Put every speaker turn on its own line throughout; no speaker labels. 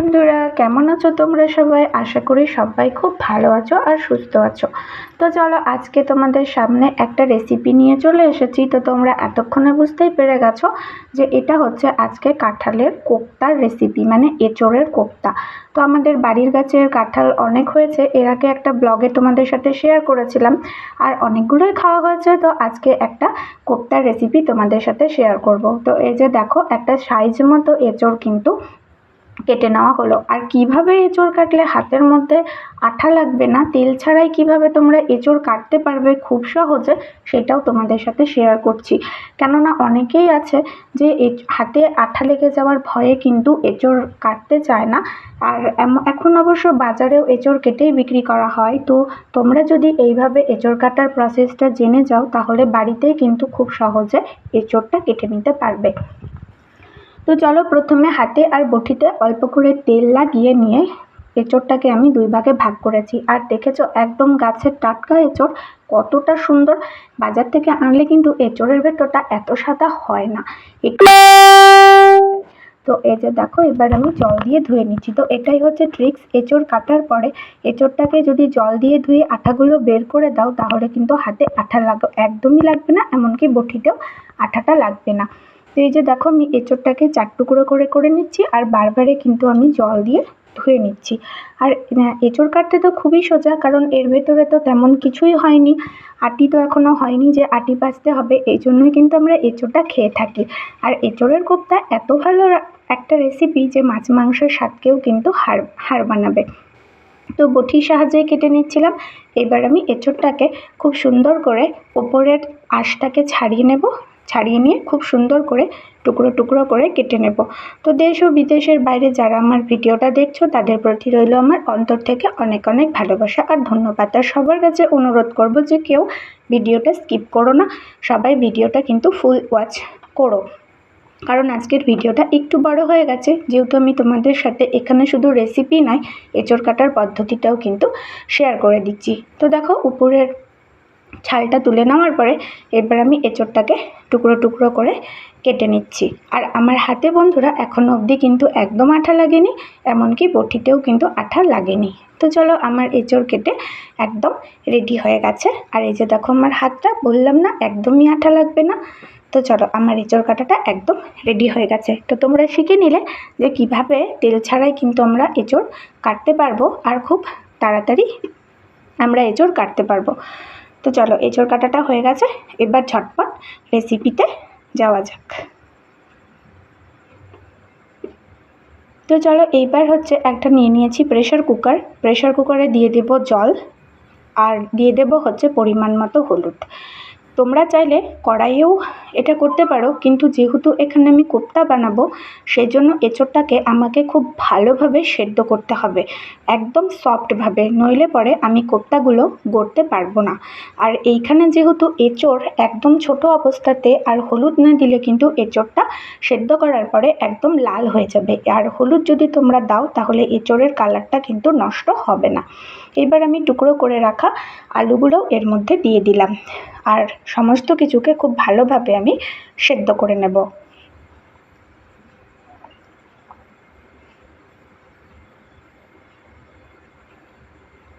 বন্ধুরা, কেমন আছো তোমরা সবাই? আশা করি সবাই খুব ভালো আছো আর সুস্থ আছো। তো চলো, আজকে তোমাদের সামনে একটা রেসিপি নিয়ে চলে এসেছি। তো তোমরা এতক্ষণে বুঝতেই পেরে গেছো যে এটা হচ্ছে আজকে কাঁঠালের কোপ্তার রেসিপি, মানে এঁচোড়ের কোপ্তা। তো আমাদের বাড়ির গাছের কাঁঠাল অনেক হয়েছে, এর আগে একটা ব্লগে তোমাদের সাথে শেয়ার করেছিলাম, আর অনেকগুলোই খাওয়া হয়েছে। তো আজকে একটা কোপ্তার রেসিপি তোমাদের সাথে শেয়ার করব। তো এই যে দেখো, একটা সাইজ মতো এঁচোড় কিন্তু কেটে নেওয়া হলো। আর কিভাবে এঁচোড় কাটলে হাতের মধ্যে আঠা লাগবে না, তেল ছাড়াই কিভাবে তোমরা এঁচোড় কাটতে পারবে খুব সহজে, সেটাও তোমাদের সাথে শেয়ার করছি। কেননা অনেকেই আছে যে হাতে আঠা লেগে যাওয়ার ভয়ে কিন্তু এঁচোড় কাটতে চায় না। আর এখন অবশ্য বাজারেও এঁচোড় কেটেই বিক্রি করা হয়। তো তোমরা যদি এইভাবে এঁচোড় কাটার প্রসেসটা জেনে যাও, তাহলে বাড়িতেই কিন্তু খুব সহজে এঁচোড়টা কেটে নিতে পারবে। তো চলো, প্রথমে হাতে আর বটিতে অল্প করে তেল লাগিয়ে নিয়ে এঁচোড়টাকে আমি দুই ভাগে ভাগ করেছি। আর দেখেছো, একদম গাছের টাটকা এঁচোড়, কতটা সুন্দর। বাজার থেকে আনলে কিন্তু এঁচোড়ের ভেতরটা এত সাদা হয় না। তো এই যে দেখো, এবার আমি জল দিয়ে ধুয়ে নিচ্ছি। তো এটাই হচ্ছে ট্রিক্স, এঁচোড় কাটার পরে এঁচোড়টাকে যদি জল দিয়ে ধুয়ে আঠাগুলো বের করে দাও, তাহলে কিন্তু হাতে আঠা একদমই লাগবে না, এমনকি বটিতেও আঠাটা লাগবে না। তো এই যে দেখো, আমি এঁচোড়টাকে 4 টুকরো করে করে নিচ্ছি, আর বারবারে কিন্তু আমি জল দিয়ে ধুয়ে নিচ্ছি। আর এঁচোড় কাটতে তো খুবই সোজা, কারণ এর ভেতরে তো তেমন কিছুই হয়নি, আটি তো এখনও হয়নি যে আটি বাছতে হবে। এই জন্যই কিন্তু আমরা এঁচোড়টা খেয়ে থাকি। আর এঁচোড়ের কোপ্তা এত ভালো একটা রেসিপি যে মাছ মাংসের স্বাদকেও কিন্তু হার বানাবে। তো বটির সাহায্যে কেটে নিচ্ছিলাম। এবার আমি এঁচোড়টাকে খুব সুন্দর করে ওপরের আঁশটাকে ছাড়িয়ে নিয়ে খুব সুন্দর করে টুকরো টুকরো করে কেটে নেব। তো দেশ ও বিদেশের বাইরে যারা আমার ভিডিওটা দেখছো, তাদের প্রতি রইল আমার অন্তর থেকে অনেক অনেক ভালোবাসা আর ধন্যবাদ। আর সবার কাছে অনুরোধ করব যে কেউ ভিডিওটা স্কিপ করো না, সবাই ভিডিওটা কিন্তু ফুল ওয়াচ করো। কারণ আজকের ভিডিওটা একটু বড় হয়ে গেছে, যেহেতু আমি তোমাদের সাথে এখানে শুধু রেসিপি নয়, এঁচোড় কাটার পদ্ধতিটাও কিন্তু শেয়ার করে দিচ্ছি। তো দেখো, উপরের ছালটা তুলে নেওয়ার পরে এবার আমি এঁচোড়টাকে টুকরো টুকরো করে কেটে নিচ্ছি। আর আমার হাতে বন্ধুরা এখনও অবধি কিন্তু একদম আঠা লাগেনি, এমনকি বটিতেও কিন্তু আঠা লাগেনি। তো চলো, আমার এঁচোড় কেটে একদম রেডি হয়ে গেছে। আর এই যে দেখো, আমার হাতটা, বললাম না একদমই আঠা লাগবে না। তো চলো, আমার এঁচোড় কাটাটা একদম রেডি হয়ে গেছে। তো তোমরা শিখে নিলে যে কিভাবে তেল ছাড়াই কিন্তু আমরা এঁচোড় কাটতে পারবো, আর খুব তাড়াতাড়ি আমরা এঁচোড় কাটতে পারবো। তো চলো, এঁচোড় কাটাটা হয়ে গেছে, এবার ঝটপট রেসিপিতে যাওয়া যাক। তো চলো, এইবার হচ্ছে একটা নিয়ে নিয়েছি প্রেশার কুকার। প্রেশার কুকারে দিয়ে দেব জল, আর দিয়ে দেব হচ্ছে পরিমাণ মতো হলুদ। তোমরা চাইলে কড়াইয়েও এটা করতে পারো, কিন্তু যেহেতু এখানে আমি কোপ্তা বানাবো, সেই জন্য এঁচোড়টাকে আমাকে খুব ভালোভাবে সেদ্ধ করতে হবে, একদম সফটভাবে, নইলে পরে আমি কোপ্তাগুলো গড়তে পারবো না। আর এইখানে যেহেতু এঁচোড় একদম ছোট অবস্থাতে, আর হলুদ না দিলে কিন্তু এঁচোড়টা সেদ্ধ করার পরে একদম লাল হয়ে যাবে। আর হলুদ যদি তোমরা দাও, তাহলে এঁচোড়ের কালারটা কিন্তু নষ্ট হবে না। এবার আমি টুকরো করে রাখা আলুগুলোও এর মধ্যে দিয়ে দিলাম, আর সমস্ত কিছুকে খুব ভালোভাবে আমি সেদ্ধ করে নেব।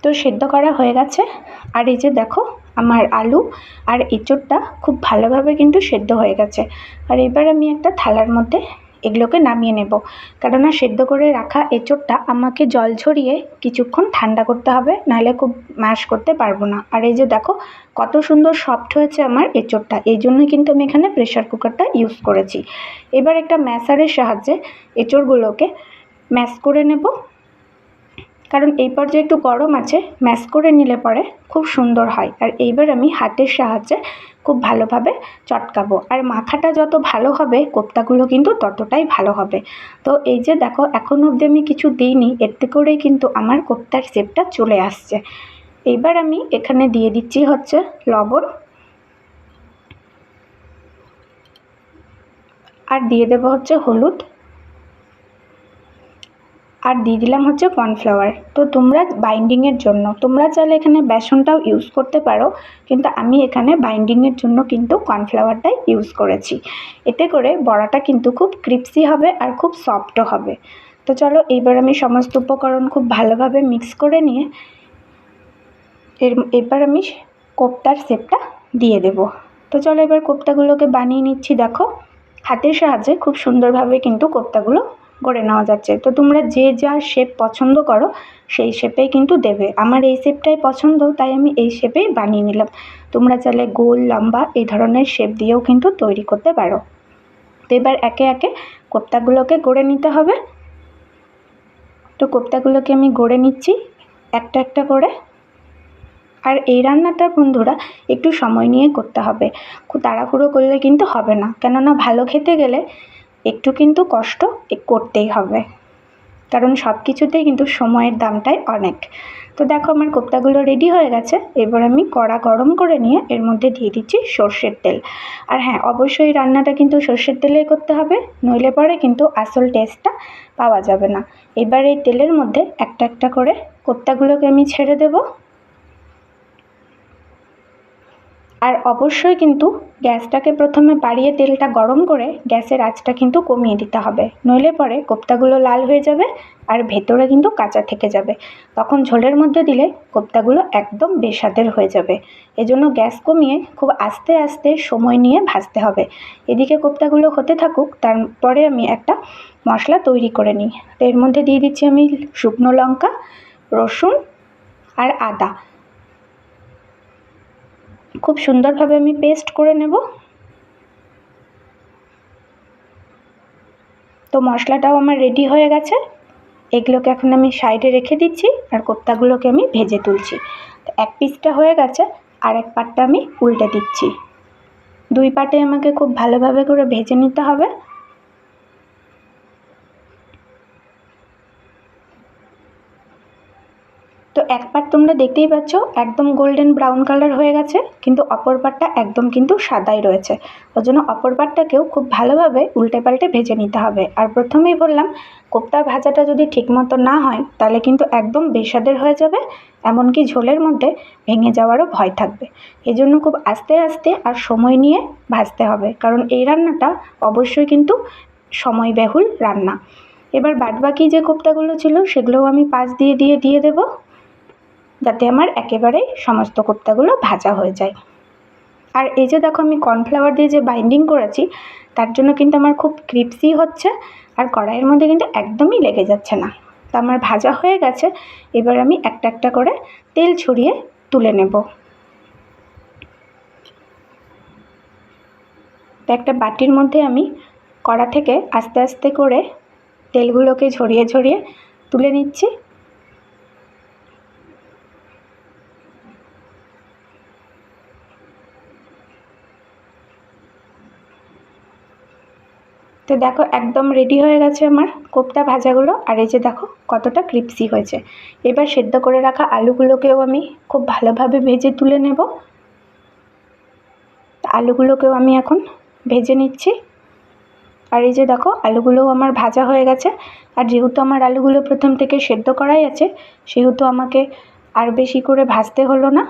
তো সেদ্ধ করা হয়ে গেছে। আর এই যে দেখো, আমার আলু আর এঁচোড়টা খুব ভালোভাবে কিন্তু সেদ্ধ হয়ে গেছে। আর এবার আমি একটা থালার মধ্যে এগুলোকে নামিয়ে নেব, কেননা সেদ্ধ করে রাখা এঁচোড়টা আমাকে জল ঝরিয়ে কিছুক্ষণ ঠান্ডা করতে হবে, নাহলে খুব ম্যাশ করতে পারবো না। আর এই যে দেখো, কত সুন্দর সফট হয়েছে আমার এঁচোড়টা, এই জন্যই কিন্তু আমি এখানে প্রেশার কুকারটা ইউজ করেছি। এবার একটা ম্যাশারের সাহায্যে এঁচোড়গুলোকে ম্যাশ করে নেব, কারণ এই পর্যায়ে একটু গরম আছে, ম্যাশ করে নিলে পরে খুব সুন্দর হয়। আর এইবার আমি হাতের সাহায্যে খুব ভালোভাবে চটকাবো, আর মাখাটা যত ভালো হবে কোপ্তাগুলো কিন্তু ততটাই ভালো হবে। তো এই যে দেখো, এখন অবধি আমি কিছু দিইনি, এতে করেই কিন্তু আমার কোপ্তার শেপটা চলে আসছে। এইবার আমি এখানে দিয়ে দিচ্ছি হচ্ছে লবণ, আর দিয়ে দেবো হচ্ছে হলুদ, আর দিয়ে দিলাম হচ্ছে কর্নফ্লাওয়ার। তো তোমরা বাইন্ডিংয়ের জন্য তোমরা চাইলে এখানে বেসনটাও ইউজ করতে পারো, কিন্তু আমি এখানে বাইন্ডিংয়ের জন্য কিন্তু কর্নফ্লাওয়ারটাই ইউজ করেছি। এতে করে বড়াটা কিন্তু খুব ক্রিপসি হবে আর খুব সফটও হবে। তো চলো এইবার আমি সমস্ত উপকরণ খুব ভালোভাবে মিক্স করে নিয়ে এবার আমি কোপ্তার শেপটা দিয়ে দেব। তো চলো এবার কোপ্তাগুলোকে বানিয়ে নিচ্ছি। দেখো হাতের সাহায্যে খুব সুন্দরভাবে কিন্তু কোপ্তাগুলো গড়ে নেওয়া যাচ্ছে। তো তোমরা যে যা শেপ পছন্দ করো সেই শেপেই কিন্তু দেবে। আমার এই শেপটাই পছন্দ, তাই আমি এই শেপেই বানিয়ে নিলাম। তোমরা চাইলে গোল, লম্বা এই ধরনের শেপ দিয়েও কিন্তু তৈরি করতে পারো। তো এবার একে একে কোপ্তাগুলোকে গড়ে নিতে হবে। তো কোপ্তাগুলোকে আমি গড়ে নিচ্ছি একটা একটা করে। আর এই রান্নাটা বন্ধুরা একটু সময় নিয়ে করতে হবে, খুব তাড়াহুড়ো করলে কিন্তু হবে না, কেননা ভালো খেতে গেলে একটু কিন্তু কষ্ট করতেই হবে, কারণ সব কিছুতেই কিন্তু সময়ের দামটাই অনেক। তো দেখো আমার কোপ্তাগুলো রেডি হয়ে গেছে। এবার আমি কড়া গরম করে নিয়ে এর মধ্যে দিয়ে দিচ্ছি সর্ষের তেল। আর হ্যাঁ, অবশ্যই রান্নাটা কিন্তু সর্ষের তেলেই করতে হবে, নইলে পরে কিন্তু আসল টেস্টটা পাওয়া যাবে না। এবার এই তেলের মধ্যে একটা একটা করে কোপ্তাগুলোকে আমি ছেড়ে দেবো। আর অবশ্যই কিন্তু গ্যাসটাকে প্রথমে বাড়িয়ে তেলটা গরম করে গ্যাসের আঁচটা কিন্তু কমিয়ে দিতে হবে, নইলে পরে কোপ্তাগুলো লাল হয়ে যাবে আর ভেতরে কিন্তু কাঁচা থেকে যাবে। তখন ঝোলের মধ্যে দিলে কোপ্তাগুলো একদম বেস্বাদের হয়ে যাবে। এজন্য গ্যাস কমিয়ে খুব আস্তে আস্তে সময় নিয়ে ভাজতে হবে। এদিকে কোপ্তাগুলো হতে থাকুক, তারপরে আমি একটা মশলা তৈরি করে নিই। তো এর মধ্যে দিয়ে দিচ্ছি আমি শুকনো লঙ্কা, রসুন আর আদা। খুব সুন্দরভাবে আমি পেস্ট করে নেব। তো মশলাটাও আমার রেডি হয়ে গেছে। এগুলোকে এখন আমি সাইডে রেখে দিচ্ছি আর কোপ্তাগুলোকে আমি ভেজে তুলছি। তো এক পিসটা হয়ে গেছে, আর এক পাটটা আমি উল্টে দিচ্ছি। দুই পাটে আমাকে খুব ভালোভাবে করে ভেজে নিতে হবে। তো এক পাট তোমরা দেখতেই পাচ্ছ একদম গোল্ডেন ব্রাউন কালার হয়ে গেছে, কিন্তু অপর পাটটা একদম কিন্তু সাদাই রয়েছে। ওই জন্য অপর পাটটাকেও খুব ভালোভাবে উল্টে পাল্টে ভেজে নিতে হবে। আর প্রথমেই বললাম, কোপ্তা ভাজাটা যদি ঠিকমতো না হয় তাহলে কিন্তু একদম বেস্বাদের হয়ে যাবে, এমনকি ঝোলের মধ্যে ভেঙে যাওয়ারও ভয় থাকবে। এজন্য খুব আস্তে আস্তে আর সময় নিয়ে ভাজতে হবে, কারণ এই রান্নাটা অবশ্যই কিন্তু সময়ব্যহুল রান্না। এবার বাদবাকি যে কোপ্তাগুলো ছিল সেগুলোও আমি পাশ দিয়ে দিয়ে দেবো, যাতে আমার একেবারেই সমস্ত কোপ্তাগুলো ভাজা হয়ে যায়। আর এই যে দেখো আমি কর্নফ্লাওয়ার দিয়ে যে বাইন্ডিং করেছি, তার জন্য কিন্তু আমার খুব ক্রিপসি হচ্ছে, আর কড়াইয়ের মধ্যে কিন্তু একদমই লেগে যাচ্ছে না। তো আমার ভাজা হয়ে গেছে। এবার আমি একটা একটা করে তেল ছড়িয়ে তুলে নেব। তো একটা বাটির মধ্যে আমি কড়া থেকে আস্তে আস্তে করে তেলগুলোকে ঝরিয়ে ঝরিয়ে তুলে নিচ্ছি। তো দেখো একদম রেডি হয়ে গেছে আমার কোপ্তা ভাজাগুলো। আর এই যে দেখো কতটা ক্রিপসি হয়েছে। এবার সেদ্ধ করে রাখা আলুগুলোকেও আমি খুব ভালোভাবে ভেজে তুলে নেব। আলুগুলোকেও আমি এখন ভেজে নিচ্ছি। আর এই যে দেখো আলুগুলোও আমার ভাজা হয়ে গেছে। আর যেহেতু আমার আলুগুলো প্রথম থেকে সেদ্ধ করাই আছে, সেহেতু আমাকে আর বেশি করে ভাজতে হলো না।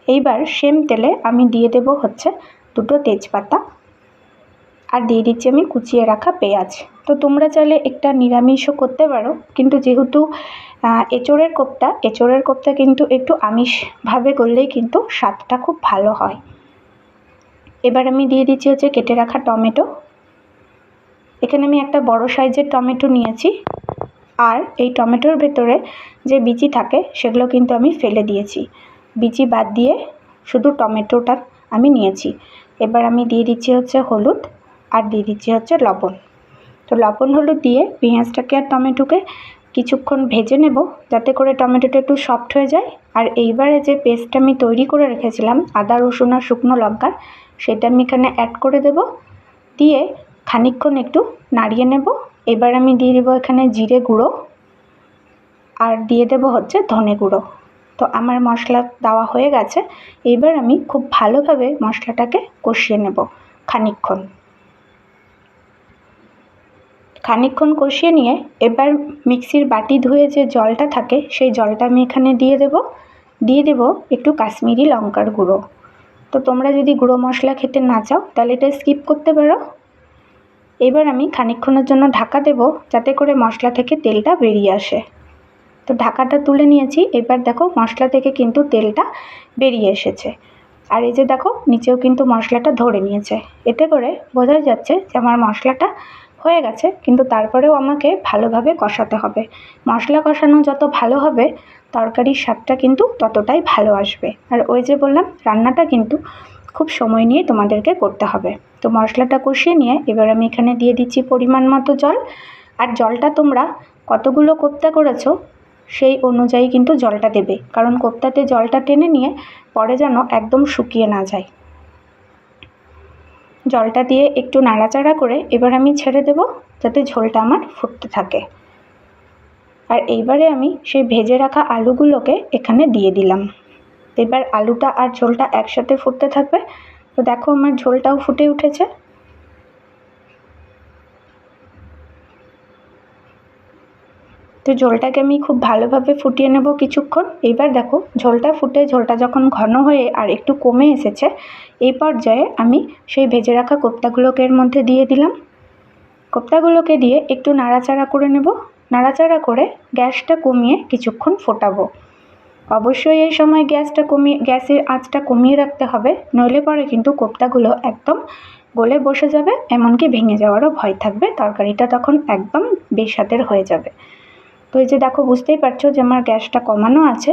এইবার সেম তেলে আমি দিয়ে দেব হচ্ছে দুটো তেজপাতা, আর দিয়ে দিচ্ছি আমি কুচিয়ে রাখা পেঁয়াজ। তো তোমরা চাইলে একটা নিরামিষও করতে পারো, কিন্তু যেহেতু এঁচোড়ের কোপ্তা কিন্তু একটু আমিষভাবে করলেই কিন্তু স্বাদটা খুব ভালো হয়। এবার আমি দিয়ে দিচ্ছি হচ্ছে কেটে রাখা টমেটো। এখানে আমি একটা বড় সাইজের টমেটো নিয়েছি, আর এই টমেটোর ভেতরে যে বিচি থাকে সেগুলো কিন্তু আমি ফেলে দিয়েছি। বিচি বাদ দিয়ে শুধু টমেটোটা আমি নিয়েছি। এবার আমি দিয়ে দিচ্ছি হচ্ছে হলুদ, আর দিয়ে দিচ্ছি হচ্ছে লবণ। তো লবণ হলুদ দিয়ে পেঁয়াজটাকে আর টমেটোকে কিছুক্ষণ ভেজে নেব, যাতে করে টমেটোটা একটু সফট হয়ে যায়। আর এইবারে যে পেস্টটা আমি তৈরি করে রেখেছিলাম আদা, রসুন আর শুকনো লঙ্কার, সেটা আমি এখানে অ্যাড করে দেব। দিয়ে খানিকক্ষণ একটু নাড়িয়ে নেব। এবার আমি দিয়ে দেবো এখানে জিরে গুঁড়ো, আর দিয়ে দেবো হচ্ছে ধনে গুঁড়ো। তো আমার মশলা দেওয়া হয়ে গেছে। এবার আমি খুব ভালোভাবে মশলাটাকে কষিয়ে নেব খানিকক্ষণ কষিয়ে নিয়ে এবার মিক্সির বাটি ধুয়ে যে জলটা থাকে সেই জলটা আমি এখানে দিয়ে দেব একটু কাশ্মীরি লঙ্কার গুঁড়ো। তো তোমরা যদি গুঁড়ো মশলা খেতে না চাও তাহলে এটা স্কিপ করতে পারো। এবার আমি খানিকক্ষণের জন্য ঢাকা দেব, যাতে করে মশলা থেকে তেলটা বেরিয়ে আসে। তো ঢাকাটা তুলে নিয়েছি। এবার দেখো মশলা থেকে কিন্তু তেলটা বেরিয়ে এসেছে, আর এই যে দেখো নিচেও কিন্তু মশলাটা ধরে নিয়েছে। এতে করে বোঝা যাচ্ছে যে আমার মশলাটা হয়ে গেছে, কিন্তু তারপরেও আমাকে ভালোভাবে কষাতে হবে। মশলা কষানো যত ভালো হবে তরকারির স্বাদটা কিন্তু ততটাই ভালো আসবে। আর ওই যে বললাম, রান্নাটা কিন্তু খুব সময় নিয়ে তোমাদেরকে করতে হবে। তো মশলাটা কষিয়ে নিয়ে এবার আমি এখানে দিয়ে দিচ্ছি পরিমাণ মতো জল। আর জলটা তোমরা কতগুলো কোপ্তা করেছো সেই অনুযায়ী কিন্তু জলটা দেবে, কারণ কোপ্তাতে জলটা টেনে নিয়ে পরে যেন একদম শুকিয়ে না যায়। জলটা দিয়ে একটু নাড়াচাড়া করে এবার আমি ছেড়ে দেব, যাতে ঝোলটা আমার ফুটতে থাকে। আর এইবারে আমি সেই ভেজে রাখা আলুগুলোকে এখানে দিয়ে দিলাম। এবার আলুটা আর ঝোলটা একসাথে ফুটতে থাকবে। তো দেখো আমার ঝোলটাও ফুটে উঠেছে। তো ঝোলটাকে আমি খুব ভালোভাবে ফুটিয়ে নেব কিছুক্ষণ। এবার দেখো ঝোলটা ফুটে ঝোলটা যখন ঘন হয়ে আর একটু কমে এসেছে, এই পর্যায়ে আমি সেই ভেজে রাখা কোপ্তাগুলোকে এর মধ্যে দিয়ে দিলাম। কোপ্তাগুলোকে দিয়ে একটু নাড়াচাড়া করে নেব। নাড়াচাড়া করে গ্যাসটা কমিয়ে কিছুক্ষণ ফোটাবো। অবশ্যই এই সময় গ্যাসের আঁচটা কমিয়ে রাখতে হবে, নইলে পরে কিন্তু কোপ্তাগুলো একদম গলে বসে যাবে, এমনকি ভেঙে যাওয়ারও ভয় থাকবে। তরকারিটা তখন একদম বেস্বাদের হয়ে যাবে। তো এই যে দেখো বুঝতেই পারছো যে আমার গ্যাসটা কমানো আছে।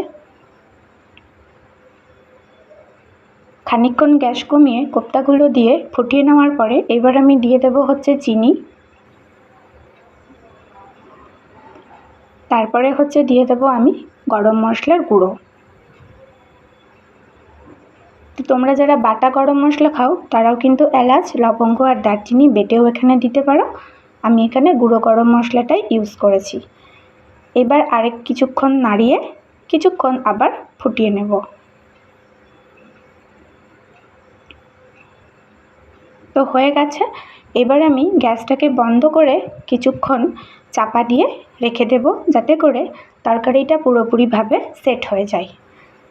খানিকক্ষণ গ্যাস কমিয়ে কোপ্তাগুলো দিয়ে ফুটিয়ে নেওয়ার পরে এবার আমি দিয়ে দেবো হচ্ছে চিনি। তারপরে হচ্ছে দিয়ে দেবো আমি গরম মশলার গুঁড়ো। তো তোমরা যারা বাটা গরম মশলা খাও তারাও কিন্তু এলাচ, লবঙ্গ আর দারচিনি বেটেও এখানে দিতে পারো। আমি এখানে গুঁড়ো গরম মশলাটাই ইউজ করেছি। এবার আরেক কিছুক্ষণ নাড়িয়ে কিছুক্ষণ আবার ফুটিয়ে নেব। তো হয়ে গেছে। এবার আমি গ্যাসটাকে বন্ধ করে কিছুক্ষণ চাপা দিয়ে রেখে দেব, যাতে করে তরকারিটা পুরোপুরিভাবে সেট হয়ে যায়।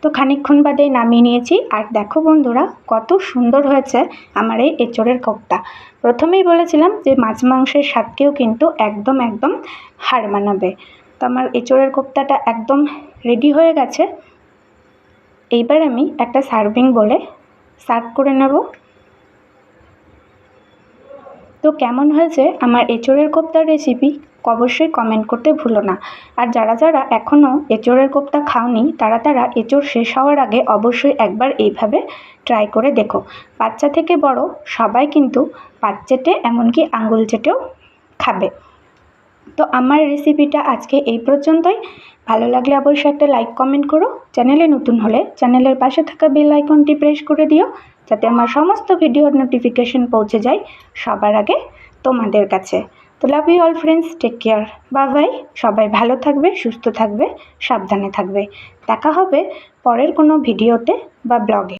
তো খানিকক্ষণ বাদে নামিয়ে নিয়েছি। আর দেখো বন্ধুরা, কত সুন্দর হয়েছে আমার এই এঁচোড়ের কোপ্তা। প্রথমেই বলেছিলাম যে মাছ মাংসের স্বাদকেও কিন্তু একদম হার মানাবে। তো আমার এঁচোড়ের কোপ্তাটা একদম রেডি হয়ে গেছে। এইবার আমি একটা সার্ভিং বলে সার্ভ করে নেব। তো কেমন হয়েছে আমার এঁচোড়ের কোপ্তার রেসিপি অবশ্যই কমেন্ট করতে ভুলো না। আর যারা যারা এখনও এঁচোড়ের কোপ্তা খাওনি তারা এঁচোড় শেষ হওয়ার আগে অবশ্যই একবার এইভাবে ট্রাই করে দেখো। বাচ্চা থেকে বড় সবাই কিন্তু পাত চেটে এমনকি আঙুল চেটেও খাবে। তো আমার রেসিপিটা আজকে এই পর্যন্তই। ভালো লাগলে অবশ্যই একটা লাইক কমেন্ট করো। চ্যানেলে নতুন হলে চ্যানেলের পাশে থাকা বেল আইকনটি প্রেস করে দিও, যাতে আমার সমস্ত ভিডিওর নোটিফিকেশন পৌঁছে যায় সবার আগে তোমাদের কাছে। তো love you all friends, take care, bye bye. সবাই ভালো থাকবে, সুস্থ থাকবে, সাবধানে থাকবে। দেখা হবে পরের কোনো ভিডিওতে বা ব্লগে।